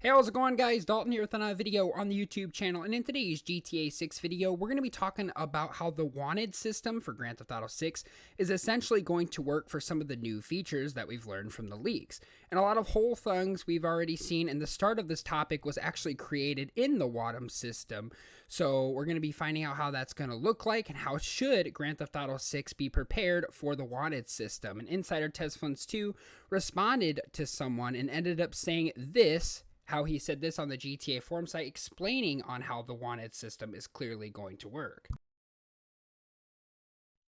Hey, how's it going, guys? Dalton here with another video on the YouTube channel, and in today's GTA 6 video, we're going to be talking about how the wanted system for Grand Theft Auto 6 is essentially going to work for some of the new features that we've learned from the leaks. And a lot of whole things we've already seen, and the start of this topic was actually created in the Wadham system. So we're going to be finding out how that's going to look like and how should Grand Theft Auto 6 be prepared for the wanted system. And Insider Tesfunds 2 responded to someone and ended up saying this, how he said this on the GTA forum site, explaining on how the wanted system is clearly going to work.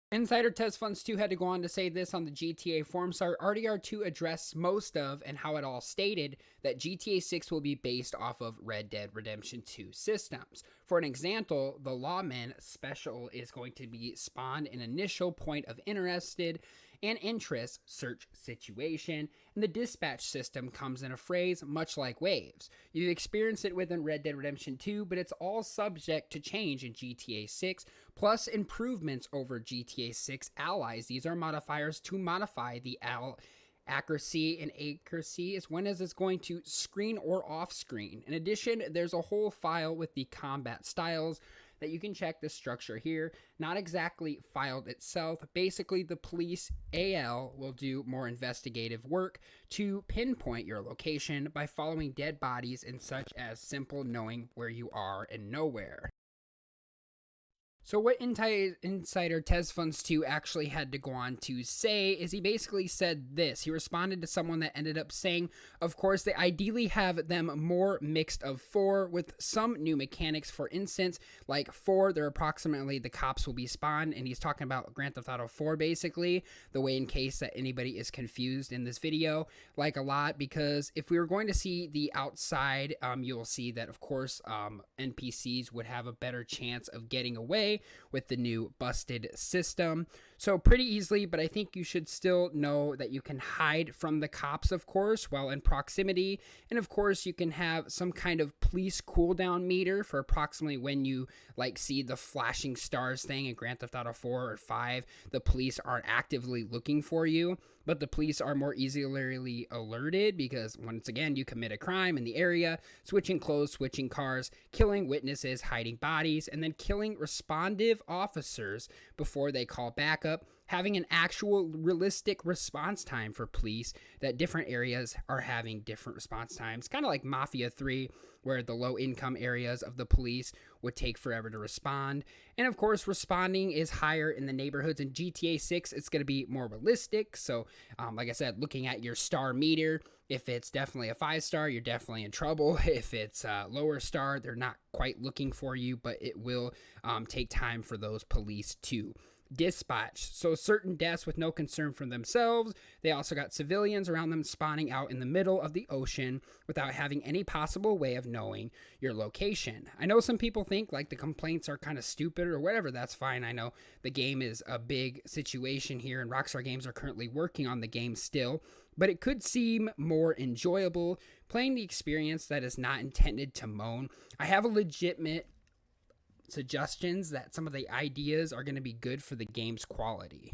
Insider Tesfunds 2 had to go on to say this on the GTA forum site. RDR2 addressed most of and how it all stated that GTA 6 will be based off of Red Dead Redemption 2 systems. For an example, the Lawman special is going to be spawned an initial point of interest search situation, and the dispatch system comes in a phrase much like waves. You've experienced it within Red Dead Redemption 2, but it's all subject to change in GTA 6, plus improvements over GTA 6 allies. These are modifiers to modify the accuracy, and accuracy is when is it's going to screen or off screen. In addition, there's a whole file with the combat styles that you can check the structure here. Not exactly filed itself. Basically, the police AL will do more investigative work to pinpoint your location by following dead bodies and such as simple knowing where you are and nowhere. So what Insider Tesfunds 2 actually had to go on to say is he basically said this. He responded to someone that ended up saying, of course, they ideally have them more mixed of 4 with some new mechanics. For instance, like 4, they're approximately the cops will be spawned, and he's talking about Grand Theft Auto 4 basically, the way in case that anybody is confused in this video, like a lot, because if we were going to see the outside, you'll see that, of course, NPCs would have a better chance of getting away with the new busted system. So pretty easily, but I think you should still know that you can hide from the cops, of course, while in proximity. And of course, you can have some kind of police cooldown meter for approximately when you like see the flashing stars thing in Grand Theft Auto 4 or 5. The police aren't actively looking for you, but the police are more easily alerted because once again, you commit a crime in the area, switching clothes, switching cars, killing witnesses, hiding bodies, and then killing responsive officers before they call backup, having an actual realistic response time for police, that different areas are having different response times, kind of like Mafia 3, where the low income areas of the police would take forever to respond. And of course, responding is higher in the neighborhoods. In GTA 6, it's going to be more realistic. So, like I said, looking at your star meter, if it's definitely a 5-star, you're definitely in trouble. If it's a lower star, they're not quite looking for you, but it will take time for those police to dispatch. So certain deaths with no concern for themselves. They also got civilians around them spawning out in the middle of the ocean without having any possible way of knowing your location. I know some people think like the complaints are kind of stupid or whatever. That's fine. I know the game is a big situation here, and Rockstar Games are currently working on the game still, but it could seem more enjoyable playing the experience that is not intended to moan. I have a legitimate suggestions that some of the ideas are going to be good for the game's quality.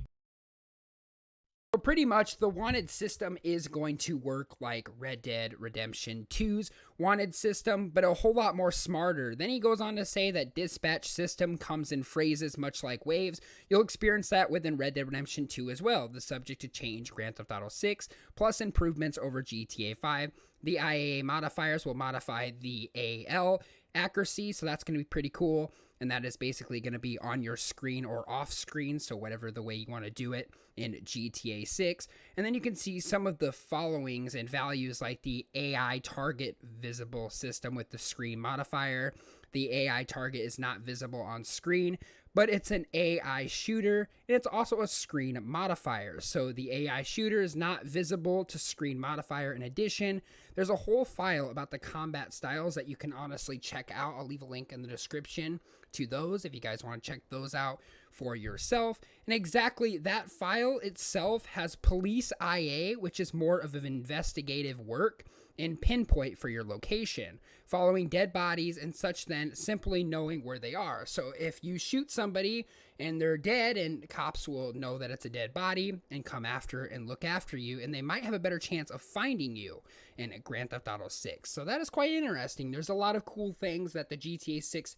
So pretty much the wanted system is going to work like Red Dead Redemption 2's wanted system, but a whole lot more smarter. Then he goes on to say that dispatch system comes in phrases much like waves. You'll experience that within Red Dead Redemption 2 as well, the subject to change Grand Theft Auto 6, plus improvements over GTA 5. The IAA modifiers will modify the AL accuracy, so that's going to be pretty cool, and that is basically going to be on your screen or off screen, so whatever the way you want to do it in GTA 6. And then you can see some of the followings and values like the AI target visible system with the screen modifier. The AI target is not visible on screen, but it's an AI shooter, and it's also a screen modifier. So the AI shooter is not visible to screen modifier. In addition, there's a whole file about the combat styles that you can honestly check out. I'll leave a link in the description to those if you guys want to check those out for yourself. And exactly that file itself has police IA, which is more of an investigative work, and pinpoint for your location, following dead bodies and such, then simply knowing where they are. So if you shoot somebody and they're dead, and cops will know that it's a dead body and come after and look after you, and they might have a better chance of finding you in Grand Theft Auto 6. So that is quite interesting. There's a lot of cool things that the GTA 6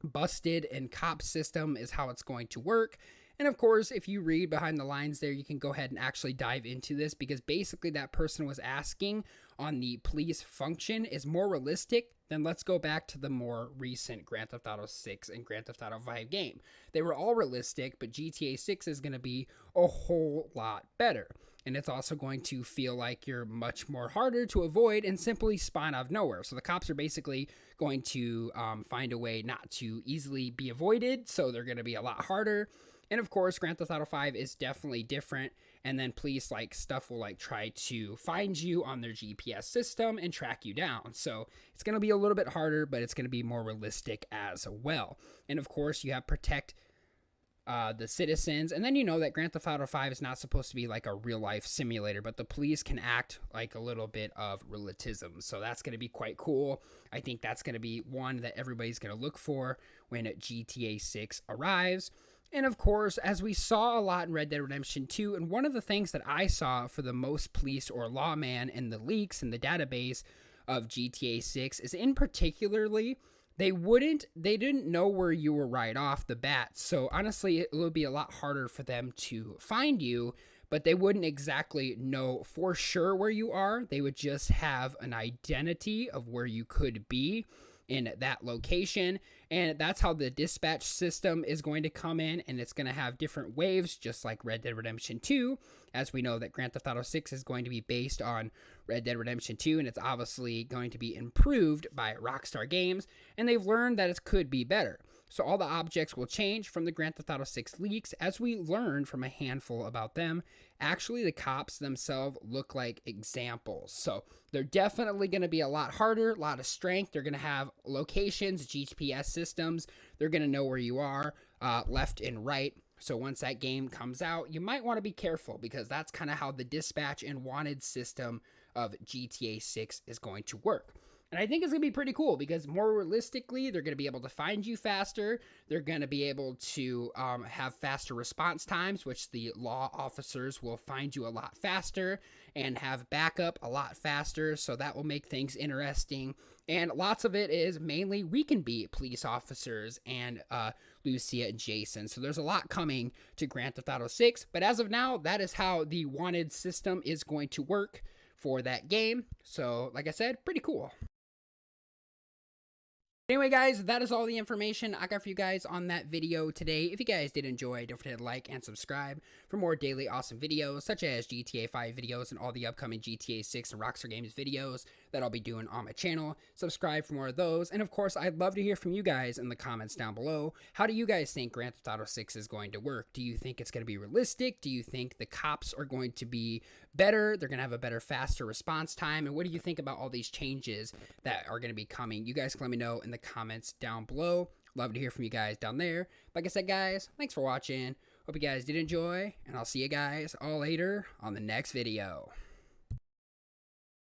busted and cop system is how it's going to work. And of course, if you read behind the lines there, you can go ahead and actually dive into this, because basically that person was asking on the police function is more realistic. Then let's go back to the more recent Grand Theft Auto 6 and Grand Theft Auto 5 game. They were all realistic, but GTA 6 is going to be a whole lot better. And it's also going to feel like you're much more harder to avoid and simply spawn out of nowhere. So the cops are basically going to find a way not to easily be avoided. So they're going to be a lot harder. And of course, Grand Theft Auto 5 is definitely different. And then police stuff will try to find you on their GPS system and track you down. So it's going to be a little bit harder, but it's going to be more realistic as well. And of course, you have protect the citizens. And then you know that Grand Theft Auto 5 is not supposed to be like a real life simulator, but the police can act like a little bit of realism. So that's going to be quite cool. I think that's going to be one that everybody's going to look for when GTA 6 arrives. And of course, as we saw a lot in Red Dead Redemption 2, and one of the things that I saw for the most police or lawman in the leaks in the database of GTA 6 is, in particularly, they didn't know where you were right off the bat. So honestly, it would be a lot harder for them to find you, but they wouldn't exactly know for sure where you are. They would just have an identity of where you could be in that location. And that's how the dispatch system is going to come in, and it's going to have different waves, just like Red Dead Redemption 2, as we know that Grand Theft Auto 6 is going to be based on Red Dead Redemption 2, and it's obviously going to be improved by Rockstar Games, and they've learned that it could be better. So all the objects will change from the Grand Theft Auto 6 leaks, as we learned from a handful about them. Actually, the cops themselves look like examples. So they're definitely going to be a lot harder, a lot of strength. They're going to have locations, GPS systems. They're going to know where you are, left and right. So once that game comes out, you might want to be careful, because that's kind of how the dispatch and wanted system of GTA 6 is going to work. And I think it's going to be pretty cool, because more realistically, they're going to be able to find you faster. They're going to be able to have faster response times, which the law officers will find you a lot faster and have backup a lot faster. So that will make things interesting. And lots of it is mainly we can be police officers and Lucia and Jason. So there's a lot coming to Grand Theft Auto 6. But as of now, that is how the wanted system is going to work for that game. So like I said, pretty cool. Anyway, guys, that is all the information I got for you guys on that video today. If you guys did enjoy, don't forget to like and subscribe for more daily awesome videos, such as GTA 5 videos and all the upcoming GTA 6 and Rockstar Games videos that I'll be doing on my channel. Subscribe for more of those. And of course, I'd love to hear from you guys in the comments down below. How do you guys think Grand Theft Auto 6 is going to work? Do you think it's going to be realistic? Do you think the cops are going to be better? They're going to have a better, faster response time? And what do you think about all these changes that are going to be coming? You guys can let me know in the comments down below. Love to hear from you guys down there. Like I said, guys, thanks for watching. Hope you guys did enjoy, and I'll see you guys all later on the next video.